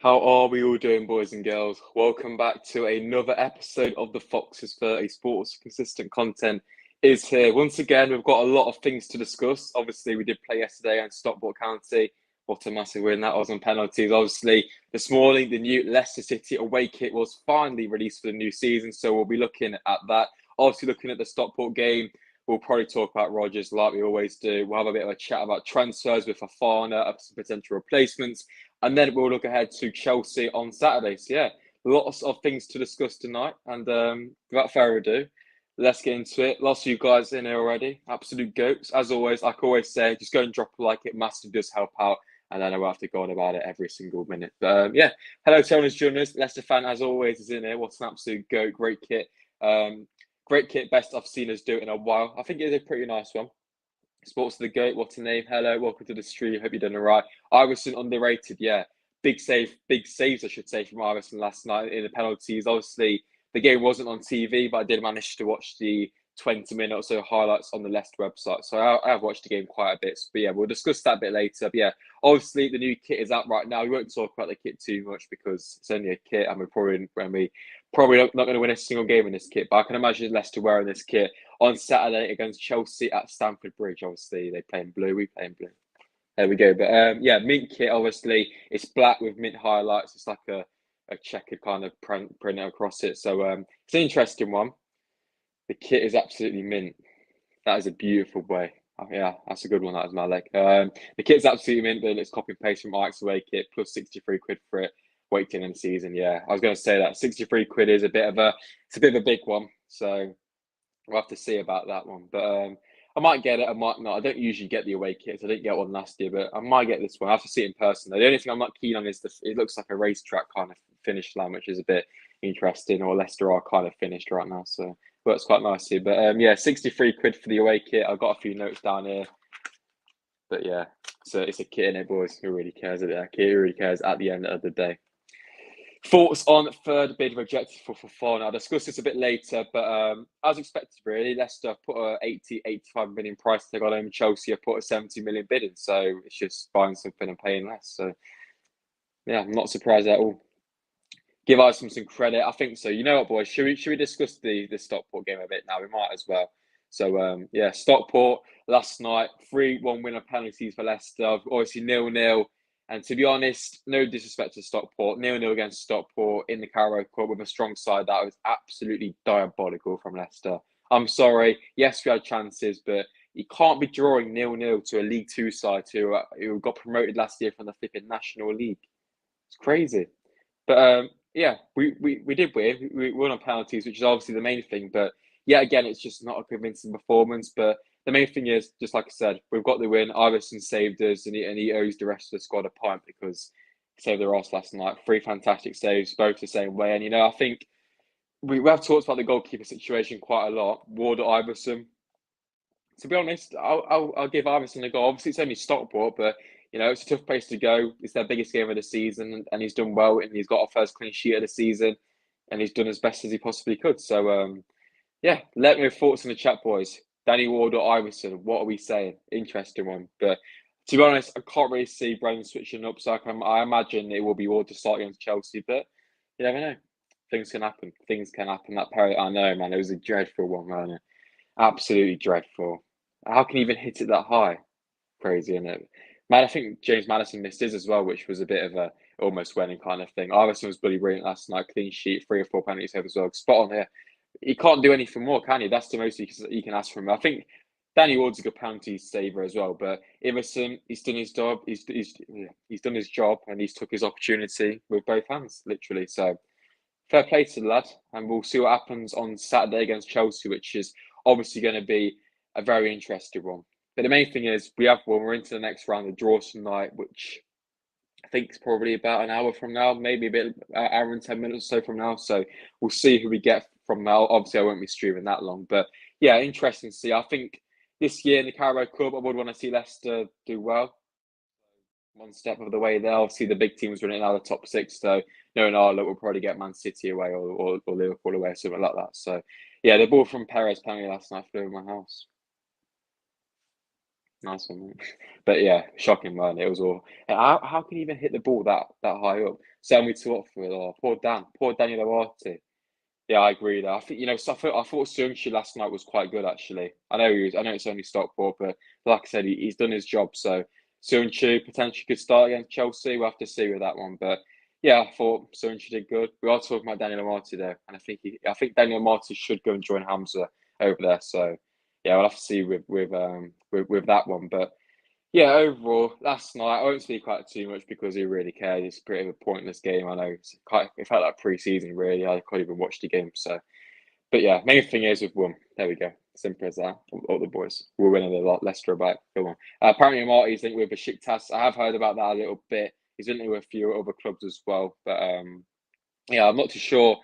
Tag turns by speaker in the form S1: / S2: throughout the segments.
S1: How are we all doing, boys and girls? Welcome back to another episode of the Foxes 30 Sports. Consistent content is here. Once again, we've got a lot of things to discuss. Obviously, we did play yesterday on Stockport County. What a massive win that was on penalties. Obviously, this morning, the new Leicester City away kit was finally released for the new season. So we'll be looking at that. Obviously, looking at the Stockport game, we'll probably talk about Rodgers like we always do. We'll have a bit of a chat about transfers with fofana, some potential replacements. And then we'll look ahead to Chelsea on Saturday. So, yeah, lots of things to discuss tonight. And without further ado, let's get into it. Lots of you guys in here already. Absolute goats. As always, like I always say, just go and drop a like. It massively does help out. And then I will have to go on about it every single minute. But, yeah, hello, Tony's journalist. Leicester fan, as always, is in here. What's an absolute goat. Great kit. Great kit. Best I've seen us do it in a while. I think it's a pretty nice one. Sports the GOAT, what's the name? Hello, welcome to the stream. Hope you're doing all right. Iverson underrated, yeah. Big saves, I should say, from Iverson last night in the penalties. Obviously, the game wasn't on TV, but I did manage to watch the 20-minute or so highlights on the Leicester website. So I have watched the game quite a bit. But yeah, we'll discuss that a bit later. But yeah, obviously the new kit is out right now. We won't talk about the kit too much because it's only a kit, and we're probably not going to win a single game in this kit. But I can imagine Leicester wearing this kit on Saturday against Chelsea at Stamford Bridge. Obviously, they play in blue. We play in blue. There we go. But yeah, mint kit, obviously. It's black with mint highlights. It's like a checkered kind of print across it. So it's an interesting one. The kit is absolutely mint. That is a beautiful way. Oh, yeah, that's a good one. That is Malik. The kit's absolutely mint, but it's copy and paste from Ike's away kit plus 63 quid for it. Waiting in the season. Yeah, I was going to say that 63 quid is a bit of a big one. So we'll have to see about that one. But I might get it. I might not. I don't usually get the away kits. I didn't get one last year, but I might get this one. I have to see it in person. The only thing I'm not keen on is it looks like a racetrack kind of finish line, which is a bit interesting. Or Leicester are kind of finished right now, so works quite nicely. But yeah, 63 quid for the away kit. I've got a few notes down here. But yeah, so it's a kit in it, boys. Who really cares about that kit? Who really cares at the end of the day? Thoughts on third bid rejected for Fofana. I'll discuss this a bit later, but as expected, really, Leicester put a 85 million price tag on him. Chelsea have put a 70 million bid in, so it's just buying something and paying less. So, yeah, I'm not surprised at all. Give us some credit. I think so. You know what, boys? Should we discuss the Stockport game a bit now? We might as well. So, yeah, Stockport last night, 3-1 winner penalties for Leicester. Obviously, 0-0. And to be honest, no disrespect to Stockport, 0-0 against Stockport in the Carabao Cup with a strong side. That was absolutely diabolical from Leicester. I'm sorry. Yes, we had chances, but you can't be drawing 0-0 to a League Two side who got promoted last year from the flipping National League. It's crazy. But yeah, we did win. We won on penalties, which is obviously the main thing. But yeah, again, it's just not a convincing performance. But the main thing is, just like I said, we've got the win. Iverson saved us, and he owes the rest of the squad a pint because he saved the Ross last night. 3 fantastic saves, both the same way. And, you know, I think we have talked about the goalkeeper situation quite a lot. Ward or Iverson. To be honest, I'll give Iverson a go. Obviously, it's only Stockport, but, you know, it's a tough place to go. It's their biggest game of the season, and he's done well, and he's got a first clean sheet of the season, and he's done as best as he possibly could. So, yeah, let me know thoughts in the chat, boys. Danny Ward or Iverson, what are we saying? Interesting one. But to be honest, I can't really see Brendan switching up. So I imagine it will be Ward to start against Chelsea. But you never know. Things can happen. Things can happen. That period, I know, man. It was a dreadful one, man. Absolutely dreadful. How can you even hit it that high? Crazy, isn't it? Man, I think James Maddison missed his as well, which was a bit of a almost winning kind of thing. Iverson was bloody brilliant last night. Clean sheet, 3 or 4 penalties saved as well. Spot on here. He can't do anything more, can he? That's the most you can ask from him. I think Danny Ward's a good penalty saver as well, but Iverson, he's done his job. He's done his job, and he's took his opportunity with both hands, literally. So fair play to the lad, and we'll see what happens on Saturday against Chelsea, which is obviously going to be a very interesting one. But the main thing is we're into the next round of draws tonight, which I think it's probably about an hour from now, maybe a bit, hour and 10 minutes or so from now. So we'll see who we get from now. Obviously, I won't be streaming that long, but yeah, interesting to see. I think this year in the Carabao Cup, I would want to see Leicester do well. One step of the way there. Obviously, the big teams running out of the top six, so knowing Arlo will probably get Man City away or Liverpool away, or something like that. So, yeah, the ball from Perez penalty last night flew in my house. Nice one, mate. But yeah, shocking, man. It was all. How can you even hit the ball that high up? Send me to Watford. Oh, poor Daniel Duarte. Yeah, I agree. There, I think So I thought Sunchi last night was quite good actually. I know it's only Stockport, but like I said, he's done his job. So Sunchi potentially could start against Chelsea. We'll have to see with that one. But yeah, I thought Sunchi did good. We are talking about Daniel Amati there, and I think Daniel Amati should go and join Hamza over there. So yeah, we'll have to see with that one. But yeah, overall, last night I won't speak about it too much because who really cares? It's pretty of a pointless game. I know it felt like pre-season really. I couldn't even watch the game. So, but yeah, main thing is we've won. There we go. Simple as that. All the boys. We're winning a lot. Leicester are back. Come on. Apparently, Marty's linked with Besiktas. I have heard about that a little bit. He's linked with a few other clubs as well. But yeah, I'm not too sure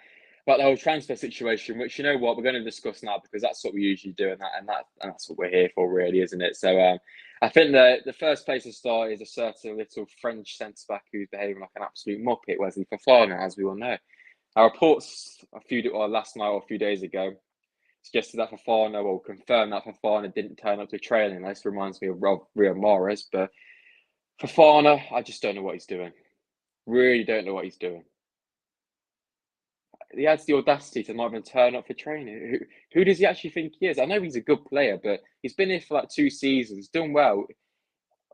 S1: about the whole transfer situation. Which you know what we're going to discuss now because that's what we usually do, and that's what we're here for, really, isn't it? So I think the first place to start is a certain little French centre back who's behaving like an absolute muppet, Wesley Fofana, as we all know. Our reports last night or a few days ago suggested that Fofana, or confirmed that Fofana didn't turn up to training. This reminds me of Rio Mahrez, but Fofana, I just don't know what he's doing. Really don't know what he's doing. He has the audacity to not even turn up for training. Who does he actually think he is? I know he's a good player, but he's been here for like 2 seasons, done well.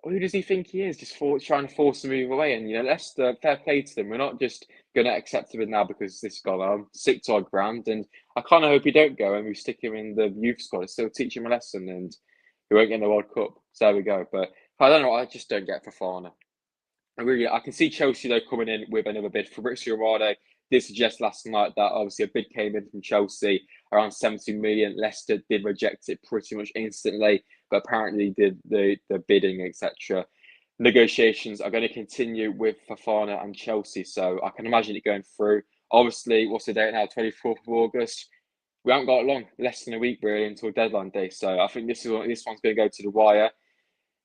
S1: Who does he think he is? Just trying to force the move away. And Leicester, fair play to them. We're not just going to accept him now because this gone on. Stick to our ground, and I kind of hope he don't go and we stick him in the youth squad. Still teach him a lesson, and he won't get in the World Cup. So there we go. But I don't know. I just don't get Fofana. I can see Chelsea though coming in with another bid. Fabrizio Romano did suggest last night that obviously a bid came in from Chelsea around 70 million. Leicester did reject it pretty much instantly, but apparently did the bidding, etc. Negotiations are going to continue with Fofana and Chelsea, so I can imagine it going through. Obviously, what's the date now? 24th of August. We haven't got long, less than a week really until deadline day. So I think this one's going to go to the wire.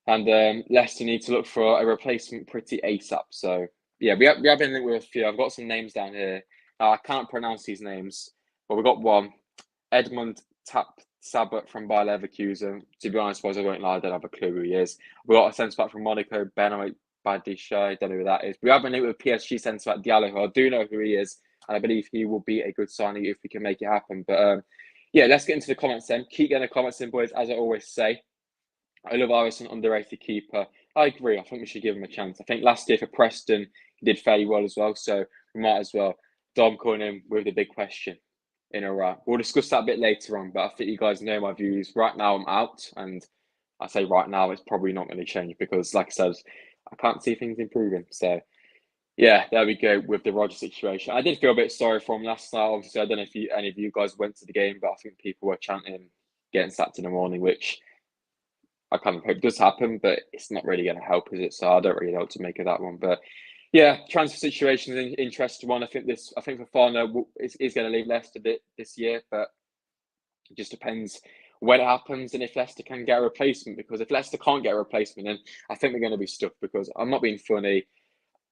S1: And Leicester need to look for a replacement pretty ASAP. So yeah, we have been linked with a few. I've got some names down here. I can't pronounce these names, but we've got one. Edmund Sabat from Bayer Leverkusen. To be honest, I won't lie, I don't have a clue who he is. We've got a centre back from Monaco, Benoit Badisha. Don't know who that is. We have been linked with PSG centre back Diallo, who I do know who he is, and I believe he will be a good signing if we can make it happen. But yeah, let's get into the comments then. Keep getting the comments in, boys, as I always say. I love Harrison, underrated keeper. I agree. I think we should give him a chance. I think last year for Preston, he did fairly well as well. So we might as well. Dom calling him with the big question in a row. We'll discuss that a bit later on, but I think you guys know my views. Right now, I'm out. And I say right now, it's probably not going to change because, like I said, I can't see things improving. So, yeah, there we go with the Rodgers situation. I did feel a bit sorry for him last night. Obviously, I don't know if any of you guys went to the game, but I think people were chanting getting sacked in the morning, which I kind of hope does happen, but it's not really going to help, is it? So I don't really know what to make of that one. But yeah, transfer situation is an interesting one. I think Fofana is going to leave Leicester this year, but it just depends when it happens and if Leicester can get a replacement. Because if Leicester can't get a replacement, then I think they're going to be stuck. Because I'm not being funny.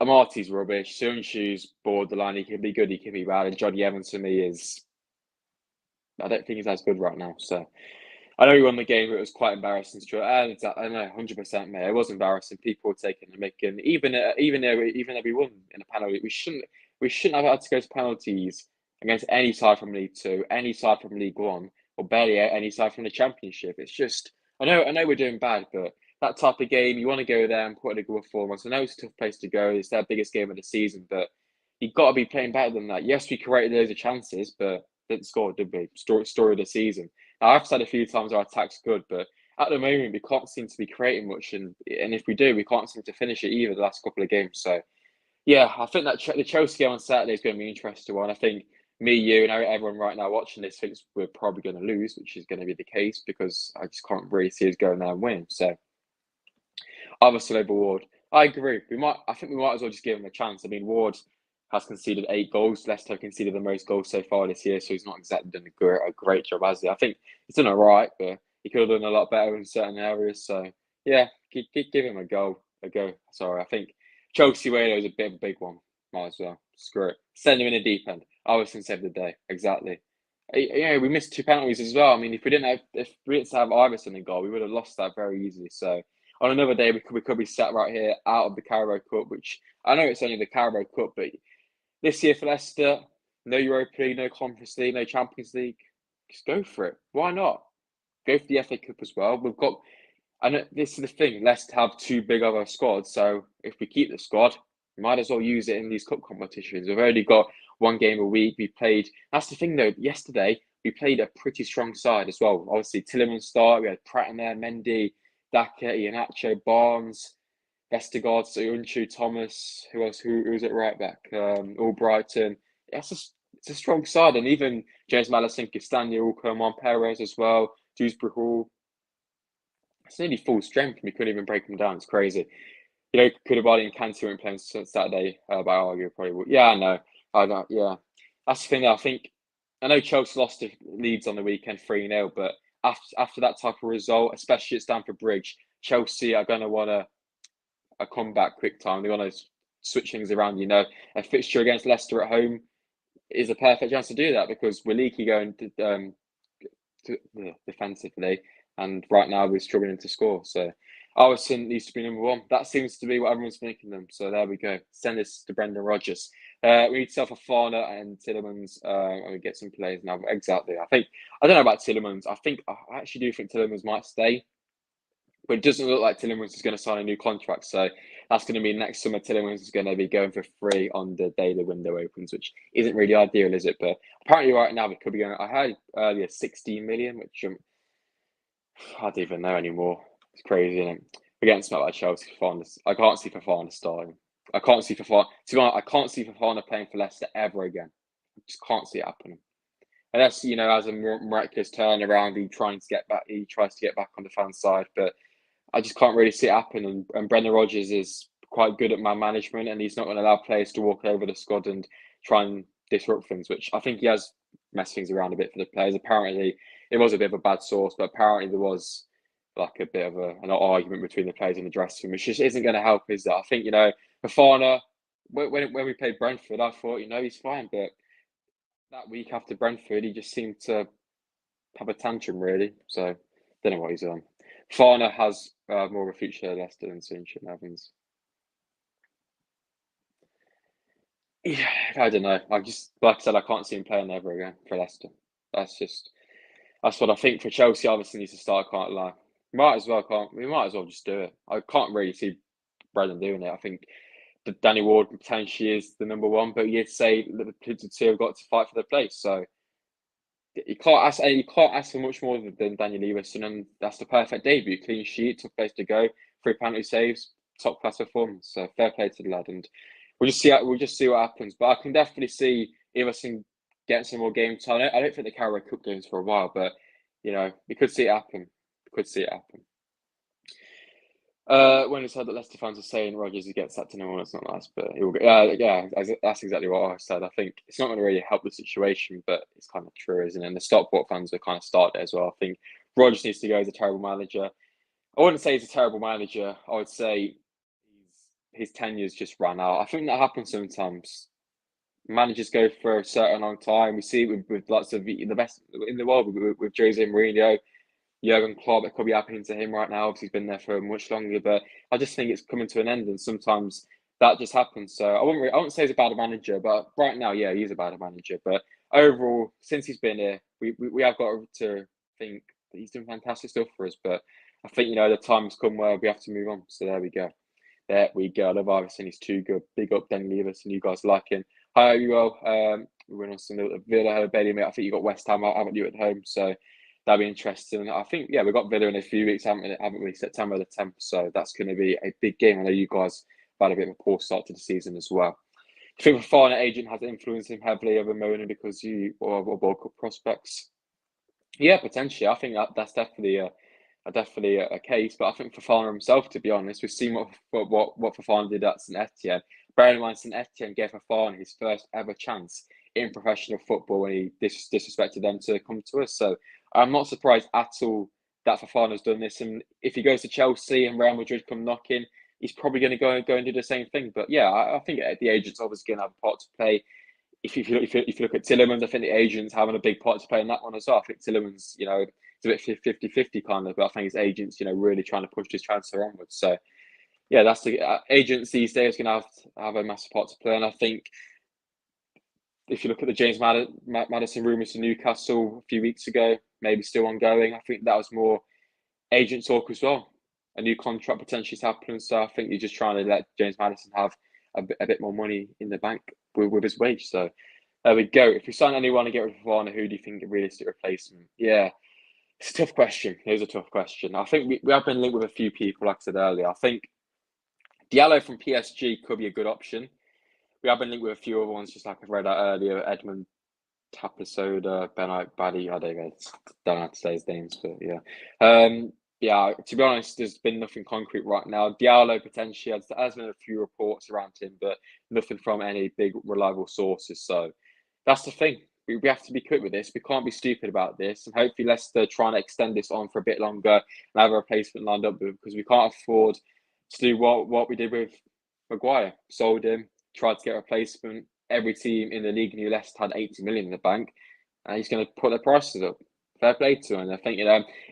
S1: Amarty's rubbish. Soonshu's borderline. He can be good, he can be bad. And Johnny Evans to me is, I don't think he's as good right now. So I know he won the game, but it was quite embarrassing. And I know, 100%, mate. It was embarrassing. People were taking the mick, and even though we won in a penalty, we shouldn't have had to go to penalties against any side from League Two, any side from League One, or barely any side from the Championship. It's just I know we're doing bad, but that type of game, you want to go there and put in a good performance. I know it's a tough place to go. It's their biggest game of the season, but you've got to be playing better than that. Yes, we created loads of chances, but didn't score, did we? Story of the season. Now, I've said a few times our attack's good, but at the moment we can't seem to be creating much, and if we do, we can't seem to finish it either the last couple of games. So yeah, I think that the Chelsea game on Saturday is going to be an interesting one. I think me, you, and everyone right now watching this thinks we're probably going to lose, which is going to be the case because I just can't really see us going there and winning. So other Ward, I agree. I think we might as well just give him a chance. I mean, Ward, has conceded 8 goals. Leicester have conceded the most goals so far this year, so he's not exactly done a great job, has he? I think he's done all right, but he could have done a lot better in certain areas. So yeah, give him a go. Sorry, I think Chelsea Wayno is a bit of a big one. Might as well screw it. Send him in the deep end. Iverson saved the day. Exactly. We missed 2 penalties as well. I mean, if we didn't have Iverson in goal, we would have lost that very easily. So on another day, we could be sat right here out of the Carabao Cup, which I know it's only the Carabao Cup, but this year for Leicester, no Europa League, no Conference League, no Champions League. Just go for it. Why not? Go for the FA Cup as well. We've got, and this is the thing, Leicester have too big of a squad. So if we keep the squad, we might as well use it in these cup competitions. We've already got 1 game a week. That's the thing though, yesterday we played a pretty strong side as well. Obviously, Tielemans started, we had Pratt in there, Mendy, Daka, Iheanacho, Barnes, Vestergaard, Unchu, Thomas, who else? Who was at right back? Albrighton. It's a strong side, and even James Malasink, Castagna all come on, Perez as well, Dewsbury Hall. It's nearly full strength. We couldn't even break them down. It's crazy. Koulibaly and Kante weren't playing Saturday. By argue, probably would. Yeah, I know. Yeah, that's the thing. I know Chelsea lost to Leeds on the weekend 3-0, but after that type of result, especially at Stamford Bridge, Chelsea are going to want a comeback quick time. They're going to switch things around. A fixture against Leicester at home is a perfect chance to do that because we're leaky going defensively, and right now we're struggling to score. So Alisson needs to be number 1. That seems to be what everyone's thinking them. So there we go. Send this to Brendan Rodgers. We need to sell Fofana and Tielemans, and we get some players now. Exactly. I don't know about Tielemans. I actually do think Tielemans might stay. But it doesn't look like Tielemans is going to sign a new contract. So that's going to be next summer. Tielemans is going to be going for free on the day the window opens, which isn't really ideal, is it? But apparently right now it could be going, I heard earlier 16 million, which I don't even know anymore. It's crazy, isn't it? We're getting smart like Chelsea. I can't see Fofana starting. I can't see Fofana. To be honest, I can't see Fofana playing for Leicester ever again. I just can't see it happening. Unless, as a miraculous turnaround, he tries to get back on the fan side. But I just can't really see it happen. And Brendan Rodgers is quite good at man management, and he's not going to allow players to walk over the squad and try and disrupt things, which I think he has messed things around a bit for the players. Apparently, it was a bit of a bad source, but apparently there was like a bit of an argument between the players in the dressing room, which just isn't going to help, is that? I think, Fofana, when we played Brentford, I thought, he's fine, but that week after Brentford, he just seemed to have a tantrum, really. So, don't know what he's on. Fofana has more of a future at Leicester than Sincha Evans. Yeah, I don't know. Like I said, I can't see him playing ever again for Leicester. That's what I think. For Chelsea, obviously needs to start. I can't lie. We might as well just do it. I can't really see Brendan doing it. I think that Danny Ward potentially is the number 1, but you'd say the two have got to fight for the place. So you can't ask for much more than Daniel Leverson, and that's the perfect debut. Clean sheet, took place to go, 3 penalty saves, top class performance. So fair play to the lad, and we'll just see what happens. But I can definitely see Everson getting some more game time. I don't think the Carabao Cup games for a while, but we could see it happen. When it's heard that Leicester fans are saying Rodgers gets sacked to no one, it's not nice, but he will go. Yeah, that's exactly what I said. I think it's not going to really help the situation, but it's kind of true, isn't it? And the Stockport fans are kind of started as well. I think Rodgers needs to go as a terrible manager. I wouldn't say he's a terrible manager. I would say his tenure's just run out. I think that happens sometimes. Managers go for a certain long time. We see it with lots of the best in the world with Jose Mourinho. Jurgen Klopp, it could be happening to him right now. Obviously, he's been there for much longer, but I just think it's coming to an end, and sometimes that just happens. So I wouldn't say he's a bad manager, but right now, yeah, he's a bad manager. But overall, since he's been here, we have got to think that he's doing fantastic stuff for us. But I think the time's come where we have to move on. So there we go. I love Iverson. He's too good. Big up, Danny Leverson. You guys like him. Hi, you all. We went on some Villa, Bailey, mate. I think you got West Ham, haven't you, at home? So that'll be interesting. I think, we've got Villa in a few weeks, haven't we? September the 10th. So that's going to be a big game. I know you guys have had a bit of a poor start to the season as well. I think the foreign agent has influenced him heavily over Mona because you or World Cup prospects. Yeah, potentially. I think that's definitely a case. But I think Fofana himself, to be honest, we've seen what Fofana did at St Etienne. bearing in mind St Etienne gave Fofana his first ever chance in professional football when he disrespected them to come to us. So I'm not surprised at all that Fofana's done this. And if he goes to Chelsea and Real Madrid come knocking, he's probably going to go and do the same thing. But yeah, I think the agent's obviously going to have a part to play. If you look at Tillemans, I think the agent's having a big part to play in that one as well. I think Tillemans, it's a bit 50-50 kind of, but I think his agent's, really trying to push this transfer onwards. So yeah, that's the agents these days going to have a massive part to play. And I think if you look at the James Maddison rumours to Newcastle a few weeks ago, maybe still ongoing, I think that was more agent talk as well. A new contract potentially is happening. So I think you're just trying to let James Maddison have a bit more money in the bank with his wage. So there we go. If you sign anyone and get rid of Fofana, who do you think a realistic replacement? Yeah, it's a tough question. Here's a tough question. I think we have been linked with a few people, like I said earlier. I think Diallo from PSG could be a good option. We have been linked with a few other ones, just like I've read out earlier. Edmund Tapasoda, Benoit Badi, I don't know how to say his names, but yeah. Yeah, to be honest, there's been nothing concrete right now. Diallo potentially has been a few reports around him, but nothing from any big reliable sources. So that's the thing. We have to be quick with this. We can't be stupid about this. And hopefully Leicester trying to extend this on for a bit longer and have a replacement lined up because we can't afford to do what we did with Maguire. Sold him, tried to get a replacement. Every team in the league knew Leicester had 80 million in the bank, and he's going to put their prices up. Fair play to him. And I think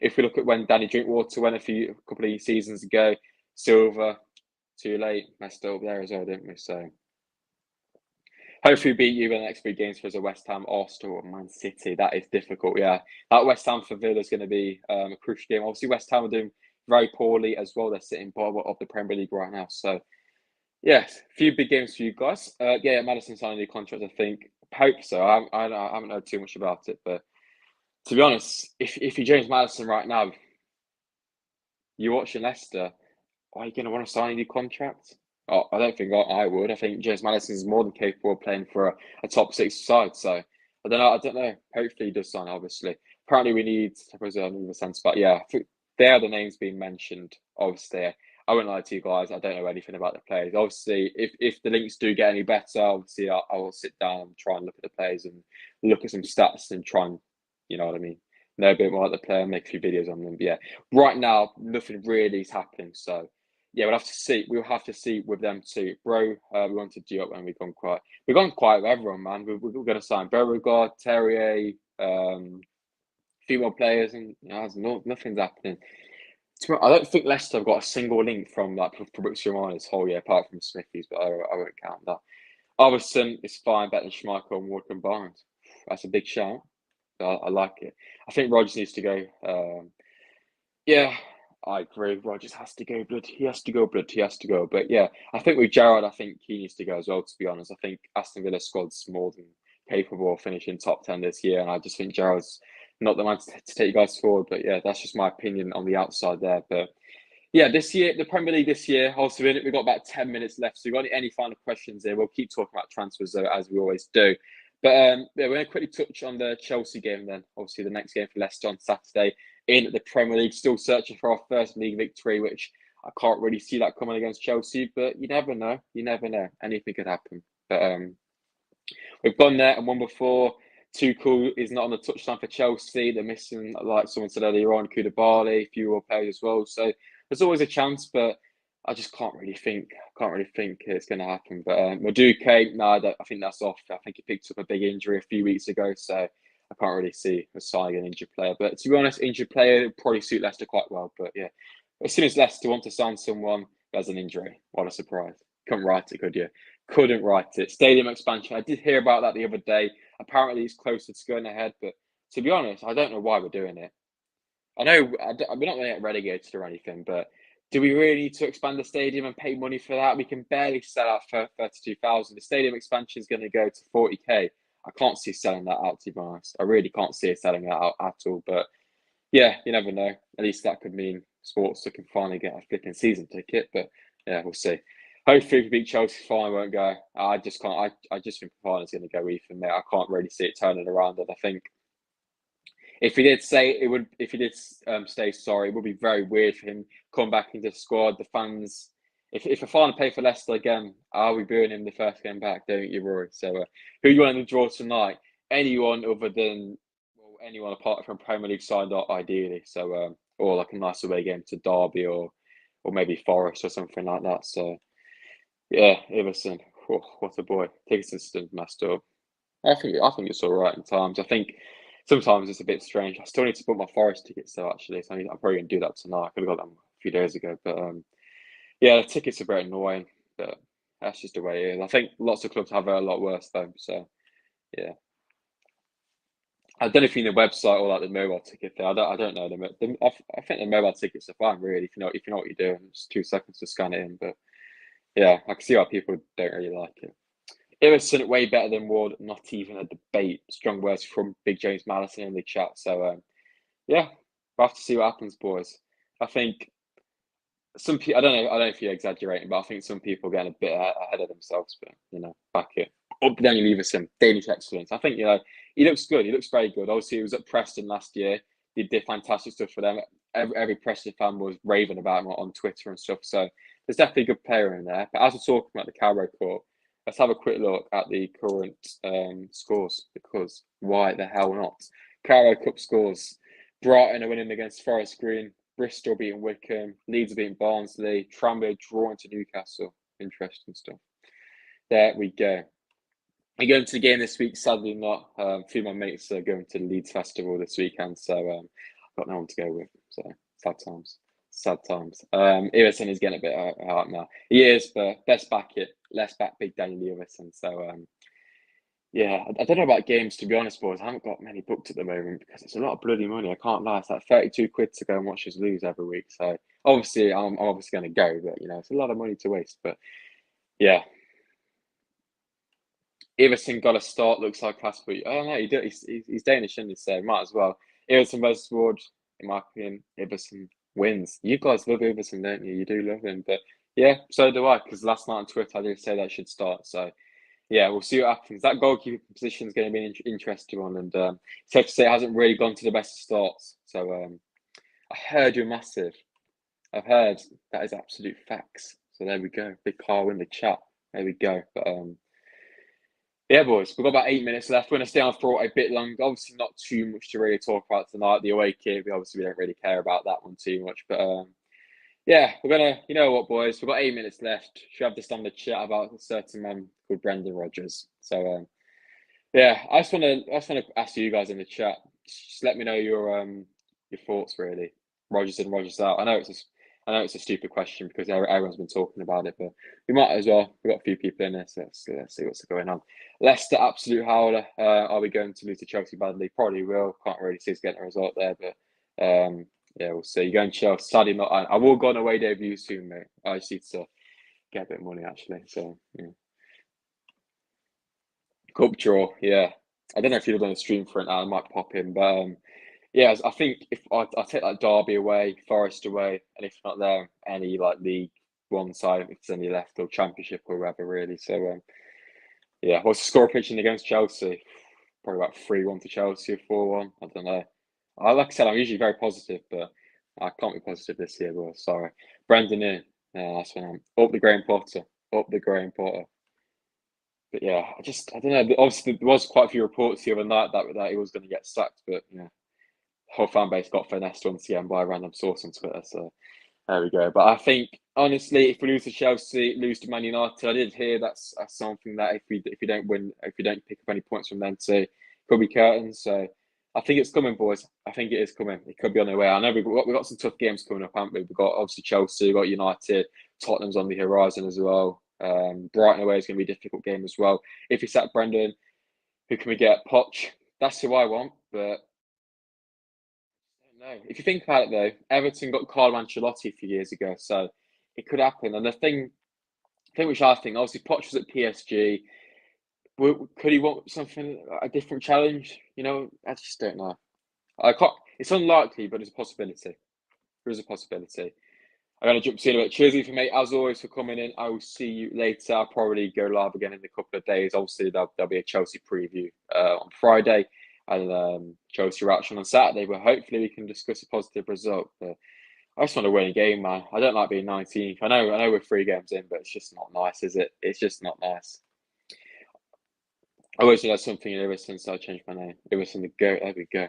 S1: if we look at when Danny Drinkwater went a couple of seasons ago, Silva, too late, messed up there as well, didn't we? So hopefully we beat you in the next big games for us, a West Ham, Arsenal, or Man City. That is difficult, yeah. That West Ham for Villa is going to be a crucial game. Obviously, West Ham are doing very poorly as well. They're sitting bottom of the Premier League right now. So yes, a few big games for you guys. Yeah, Maddison signed a new contract, I think. Hope so. I haven't heard too much about it, but to be honest, if you're James Maddison right now, you're watching Leicester, are you going to want to sign a new contract? Oh, I don't think I would. I think James Maddison is more than capable of playing for a top six side. So I don't know. Hopefully he does sign, obviously. Apparently we need, I suppose, a sense, but yeah, I think they are the names being mentioned, obviously. I won't lie to you guys. I don't know anything about the players. Obviously, if the links do get any better, obviously I will sit down and try and look at the players and look at some stats and try and, you know what I mean, know a bit more about the player, make a few videos on them. But yeah, right now nothing really is happening. So yeah, we'll have to see. We'll have to see with them too, bro. We wanted to do up and we've gone quiet. We've gone quiet with everyone, man. We're going to sign Beauregard, Terrier, female players, and nothing's happening. I don't think Leicester have got a single link from like Fabrizio this whole year, apart from Smithies, but I won't count that. Iverson is fine, better than Schmeichel and Walker and Barnes. That's a big shout. I like it. I think Rodgers needs to go. Yeah, I agree. Rodgers has to go, blood. He has to go, blood. He has to go. But yeah, I think with Gerrard, I think he needs to go as well, to be honest. I think Aston Villa squad's more than capable of finishing top 10 this year. And I just think Gerrard's not the man to take you guys forward. But yeah, that's just my opinion on the outside there. But yeah, this year, the Premier League this year, also in it, we've got about 10 minutes left. So, if you've got any final questions there, we'll keep talking about transfers, though, as we always do. But yeah, we're going to quickly touch on the Chelsea game then. Obviously, the next game for Leicester on Saturday in the Premier League. Still searching for our first league victory, which I can't really see that coming against Chelsea. But you never know. You never know. Anything could happen. But we've gone there and won before. Tuchel is not on the touchline for Chelsea. They're missing, like someone said earlier on, Koulibaly, a few more players as well. So there's always a chance, but I just can't really think it's going to happen. But Madueke, no, I think that's off. I think he picked up a big injury a few weeks ago, so I can't really see a signing an injured player. But to be honest, injured player would probably suit Leicester quite well. But yeah, as soon as Leicester want to sign someone who has an injury, what a surprise. Couldn't write it, could you? Couldn't write it. Stadium expansion. I did hear about that the other day. Apparently, it's closer to going ahead. But to be honest, I don't know why we're doing it. I know we're not going to get relegated or anything, but do we really need to expand the stadium and pay money for that? We can barely sell out for 32,000. The stadium expansion is going to go to 40k. I can't see selling that out, to be honest. I really can't see it selling that out at all. But yeah, you never know. At least that could mean Sportsa can finally get a flipping season ticket. But yeah, we'll see. Hopefully, if we beat Chelsea, fine won't go. I just can't. I just think Fofana's going to go Ethan there. I can't really see it turning around. And I think if he did stay sorry, it would be very weird for him come back into the squad. The fans, if Fofana play for Leicester again, I'll be booing him the first game back, don't you worry. So who you want in the draw tonight? Anyone other than anyone apart from Premier League side, ideally. So or like a nice away game to Derby or maybe Forest or something like that. So yeah, Iverson, what a boy. Ticket system messed up. I think it's all right in times. I think sometimes it's a bit strange. I still need to book my Forest tickets though, actually. So I'm probably gonna do that tonight. I could have got them a few days ago, but yeah, the tickets are very annoying. But that's just the way it is. I think lots of clubs have it a lot worse though. So yeah, I don't know if you know the website or like the mobile ticket thing. I don't know them. I think the mobile tickets are fine, really. If you know what you're doing, it's 2 seconds to scan it in. But yeah, I can see why people don't really like it. Iverson way better than Ward, not even a debate. Strong words from Big James Madison in the chat. So yeah, we'll have to see what happens, boys. I think some people, I don't know if you're exaggerating, but I think some people are getting a bit ahead of themselves. But back it up. Daniel Iverson, Danish excellence. I think he looks good. He looks very good. Obviously, he was at Preston last year. He did fantastic stuff for them. Every Preston fan was raving about him on Twitter and stuff. So there's definitely a good player in there. But as we're talking about the Carabao Cup, let's have a quick look at the current scores, because why the hell not? Carabao Cup scores. Brighton are winning against Forest Green. Bristol beating Wickham. Leeds beating Barnsley. Tranmere drawing to Newcastle. Interesting stuff. There we go. I'm going to the game this week. Sadly not. A few of my mates are going to the Leeds Festival this weekend, so I've got no one to go with. So sad times. Sad times. Iverson is getting a bit out now. He is, but best back it. Let's back Big Daniel Iverson. So yeah, I don't know about games, to be honest, boys. I haven't got many booked at the moment because it's a lot of bloody money. I can't lie. It's like 32 quid to go and watch us lose every week. So obviously, I'm obviously going to go, but it's a lot of money to waste. But yeah, Iverson got a start. Looks like class for you. Oh no, he's Danish, isn't he? So might as well. Iverson versus Ward, in my opinion, Iverson wins. You guys love Iverson, don't you? You do love him, but yeah, so do I. Because last night on Twitter, I did say that should start. So yeah, we'll see what happens. That goalkeeper position is going to be an interesting one, and it's safe to say it hasn't really gone to the best of starts. So I heard you're massive. I've heard that is absolute facts. So there we go. Big Carl in the chat. There we go. But yeah, boys, we've got about 8 minutes left. We're going to stay on for a bit longer. Obviously, not too much to really talk about tonight. The away kit, we don't really care about that one too much. But yeah, we're gonna. You know what, boys? We've got 8 minutes left. Should have the standard chat about a certain man called Brendan Rodgers. So yeah, I just want to ask you guys in the chat. Just let me know your thoughts, really. Rodgers in, Rodgers out. I know it's a stupid question because everyone's been talking about it, but we might as well. We've got a few people in there, so let's see what's going on. Leicester, absolute howler. Are we going to lose to Chelsea badly? Probably will. Can't really see us getting a result there, but yeah, we'll see. You're going Chelsea. Sadly, not. I will go on away debut soon, mate. I just need to get a bit of money, actually. So yeah. Cup draw, yeah. I don't know if you've done a stream for it now. I might pop in, but yeah, I think if I take like Derby away, Forest away, and if not there, any like League One side, if there's any left, or Championship or whatever, really. So yeah, what's the score pitching against Chelsea? Probably about 3-1 to Chelsea or 4-1. I don't know. Like I said, I'm usually very positive, but I can't be positive this year. But sorry, Brendan in. Yeah, that's when I'm up the Graham Potter. Up the Graham Potter. But yeah, I don't know. Obviously, there was quite a few reports the other night that he was going to get sacked, but whole fan base got finessed once again by a random source on Twitter. So there we go. But I think honestly, if we lose to Chelsea, lose to Man United, I did hear that's something that if you don't win, if you don't pick up any points from them, too, could be curtains. So I think it's coming, boys. I think it is coming. It could be on the way. I know we've got some tough games coming up, haven't we? We've got obviously Chelsea, we've got United, Tottenham's on the horizon as well. Brighton away is going to be a difficult game as well. If we sack Brendan, who can we get? Poch. That's who I want, but no. If you think about it, though, Everton got Carlo Ancelotti a few years ago, so it could happen. And the thing which I think, obviously, Poch was at PSG. Could he want something, a different challenge? I just don't know. I can't. It's unlikely, but it's a possibility. There is a possibility. I'm going to jump to you in a bit. Cheers, for mate, as always, for coming in. I will see you later. I'll probably go live again in a couple of days. Obviously, there'll be a Chelsea preview on Friday and Chelsea reaction on Saturday, but hopefully we can discuss a positive result. But I just want to win a game, man. I don't like being 19th. I know we're 3 games in, but it's just not nice, is it? It's just not nice. I always realised something in Iverson, so I changed my name. Iverson the GOAT. There we go. You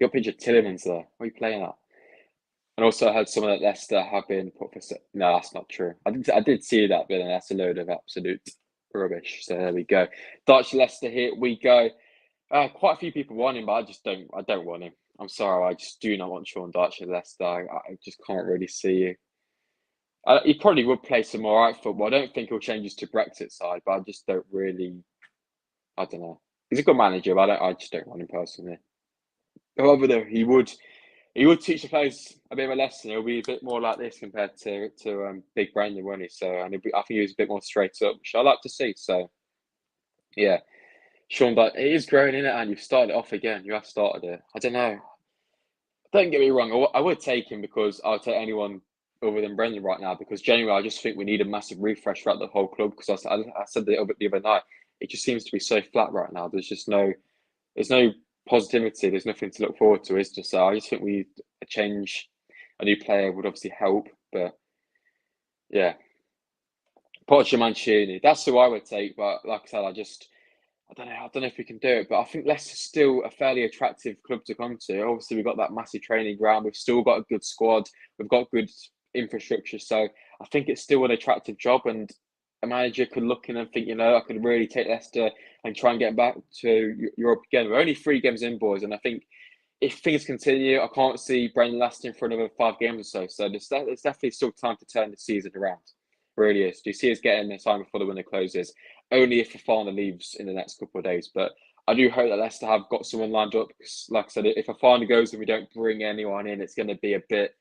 S1: got a picture of Tillemans there. What are you playing at? And also, I heard someone at Leicester have been put for. No, that's not true. I did see that, but that's a load of absolute rubbish. So there we go. Dutch Leicester, here we go. Quite a few people want him, but I don't want him. I'm sorry, I just do not want Sean Dyche at Leicester. I just can't really see you. He probably would play some all right football. I don't think he'll change his to Brexit side, but I just don't really. I don't know. He's a good manager, but I just don't want him personally. However, though, he would teach the players a bit of a lesson. He'll be a bit more like this compared to Big Brendan, won't he? So, I think he was a bit more straight up, which I like to see. So, yeah, Sean Dyche, it is growing in it, and you've started it off again. You have started it. I don't know. Don't get me wrong. I would take him because I'll take anyone other than Brendan right now. Because genuinely, I just think we need a massive refresh throughout the whole club. Because I said the other night, it just seems to be so flat right now. There's no positivity. There's nothing to look forward to. Is just so. I just think we need a change. A new player would obviously help, but yeah, Poch Mancini. That's who I would take. But like I said, I don't know. I don't know if we can do it, but I think Leicester's still a fairly attractive club to come to. Obviously, we've got that massive training ground. We've still got a good squad. We've got good infrastructure. So I think it's still an attractive job. And a manager could look in and think, I could really take Leicester and try and get back to Europe again. We're only 3 games in, boys. And I think if things continue, I can't see Brendan lasting for another 5 games or so. So there's definitely still time to turn the season around. It really is. Do you see us getting the time before the window closes? Only if Fofana leaves in the next couple of days. But I do hope that Leicester have got someone lined up. Because, like I said, if Fofana goes and we don't bring anyone in, it's going to be a bit,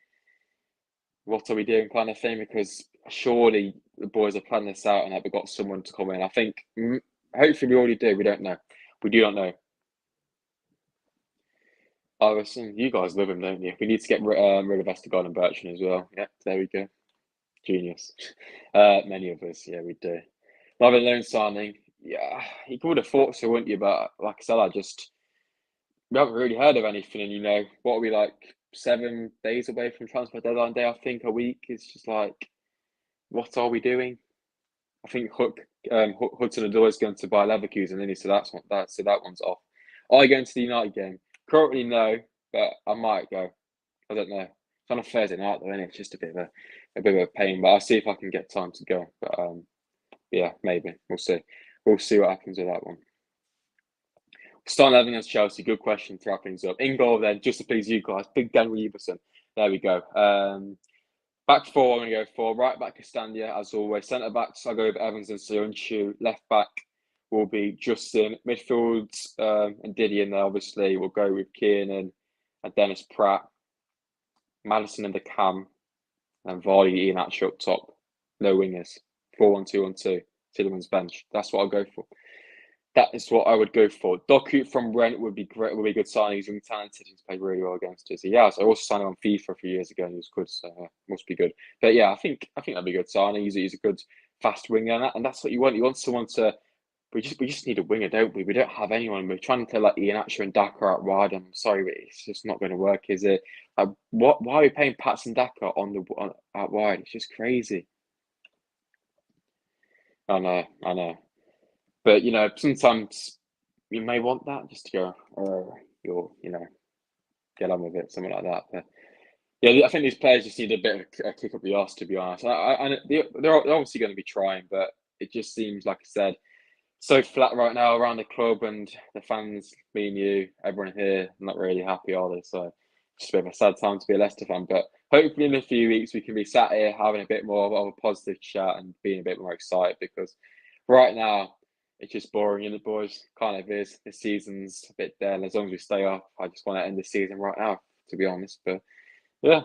S1: what are we doing kind of thing? Because surely the boys are planning this out and have got someone to come in. I think, hopefully we already do. We don't know. We do not know. Iverson, you guys love him, don't you? We need to get rid of Vestergaard and Bertrand as well. Yeah, there we go. Genius. Many of us, yeah, we do. Another loan signing. Yeah, you would have thought so, wouldn't you? But like I said, we haven't really heard of anything. And what are we like 7 days away from transfer deadline day? I think a week. It's just like, what are we doing? I think Hudson Odoi is going to buy Leverkusen, and so that one's off. Are you going to the United game? Currently, no, but I might go. I don't know. It's on a Thursday night though, isn't it? It's just a bit of a pain. But I'll see if I can get time to go. But yeah, maybe we'll see. We'll see what happens with that one. Starting 11 against Chelsea. Good question to wrap things up. In goal then, just to please you guys. Big Daniel Everson. There we go. Back 4, I'm going to go for. Right back, Castagne, as always. Centre backs, I'll go with Evans and Soyuncu. Left back will be Justin. Midfield and Didier in there, obviously. We'll go with Kiernan and Dennis Pratt. Madison and the cam. And Vardy, Ian Atcher up top. No wingers. 4-1-2-1-2. Tillemans bench. That's what I'll go for. That is what I would go for. Doku from Brent would be great. Would be a good signing. He's young, talented. He's played really well against us. Yeah, so I also signed him on FIFA a few years ago, and he was good. So must be good. But yeah, I think that'd be a good signing. He's a good fast winger, and that's what you want. You want someone to. We just need a winger, don't we? We don't have anyone. We're trying to let Ian Atcher and Daka out wide. I'm sorry, but it's just not going to work, is it? Why are we paying Pats and Daka out wide? It's just crazy. I know. But sometimes you may want that just to go, get on with it, something like that. But yeah, I think these players just need a bit of a kick up the arse, to be honest. They're obviously going to be trying, but it just seems, like I said, so flat right now around the club, and the fans, me and you, everyone here, not really happy, are they? So it's just a bit of a sad time to be a Leicester fan. But hopefully in a few weeks we can be sat here having a bit more of a positive chat and being a bit more excited, because right now it's just boring, isn't it, boys? Kind of is. The season's a bit dead. As long as we stay up, I just want to end the season right now, to be honest. But yeah,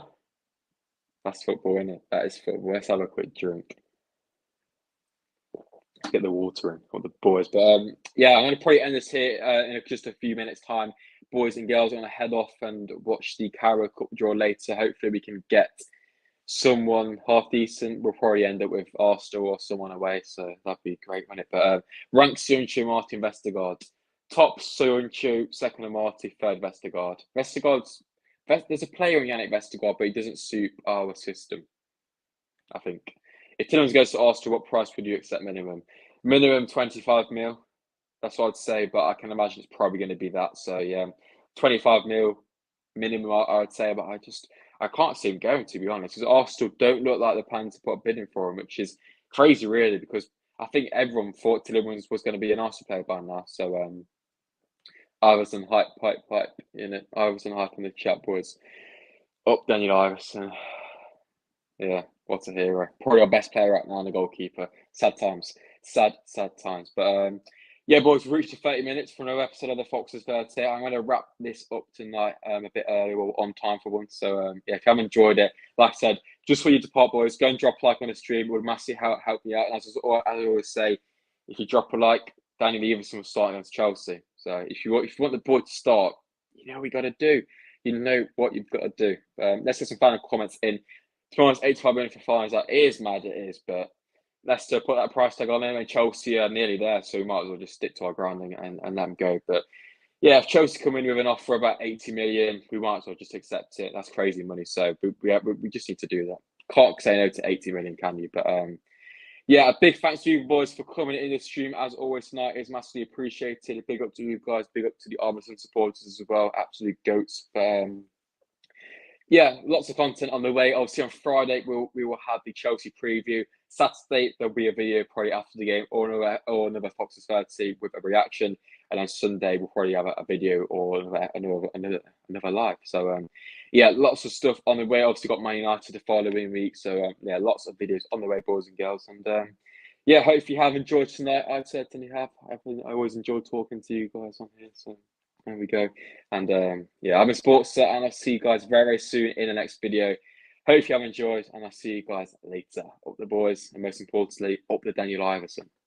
S1: that's football, isn't it? That is football. Let's have a quick drink. Let's get the water in for the boys. But yeah, I'm going to probably end this here in just a few minutes' time. Boys and girls, I'm going to head off and watch the Carabao Cup draw later. Hopefully we can get someone half decent. We'll probably end up with Arsenal or someone away, so that'd be great, wouldn't it? But rank Soyuncu, Martin Vestergaard. Top Soyuncu, second Martin, third Vestergaard. Vestergaard's There's a player in Yannick Vestergaard, but he doesn't suit our system, I think. If Tillmans goes to Arsenal, what price would you accept minimum? Minimum 25 mil. That's what I'd say, but I can imagine it's probably going to be that. So yeah, 25 mil minimum, I would say. But I can't see him going, to be honest, because Arsenal don't look like they're planning to put a bid in for him, which is crazy, really, because I think everyone thought Tillmans was going to be an Arsenal player by now. So Iverson hype, in it. Iverson hype in the chat, boys. Up Daniel Iverson. Yeah, what a hero. Probably our best player right now, the goalkeeper. Sad times. Sad times. But yeah, boys, we've reached the 30 minutes for another episode of the Foxes 30. I'm going to wrap this up tonight a bit early, or on time for once. So yeah, if you haven't enjoyed it, like I said, just for you to part, boys, go and drop a like on the stream. It would massively help me out. And as I always say, if you drop a like, Daniel Iverson will start against Chelsea. So if you want the boy to start, you know what we got to do. You know what you've got to do. Let's get some final comments in. To be honest, 85 million for fines, that is mad, it is, but Leicester put that price tag on them, and Chelsea are nearly there, so we might as well just stick to our grounding and let them go. But yeah, if Chelsea come in with an offer about 80 million, we might as well just accept it. That's crazy money, so we just need to do that. Can't say no to 80 million, can you? But yeah, a big thanks to you boys for coming in this stream. As always tonight, is massively appreciated. Big up to you guys, big up to the Armisen supporters as well. Absolute goats. Yeah, lots of content on the way. Obviously, on Friday, we will have the Chelsea preview. Saturday, there'll be a video probably after the game, or another Foxes 30 with a reaction. And on Sunday, we'll probably have a video or another live. So, yeah, lots of stuff on the way. Obviously, got Man United the following week. So, yeah, lots of videos on the way, boys and girls. And yeah, hope you have enjoyed tonight. I certainly have. I always enjoy talking to you guys on here. So. There we go. And yeah, I'm a Sportsa, and I'll see you guys very, very soon in the next video. Hope you have enjoyed, and I'll see you guys later. Up the boys, and most importantly, up the Daniel Iverson.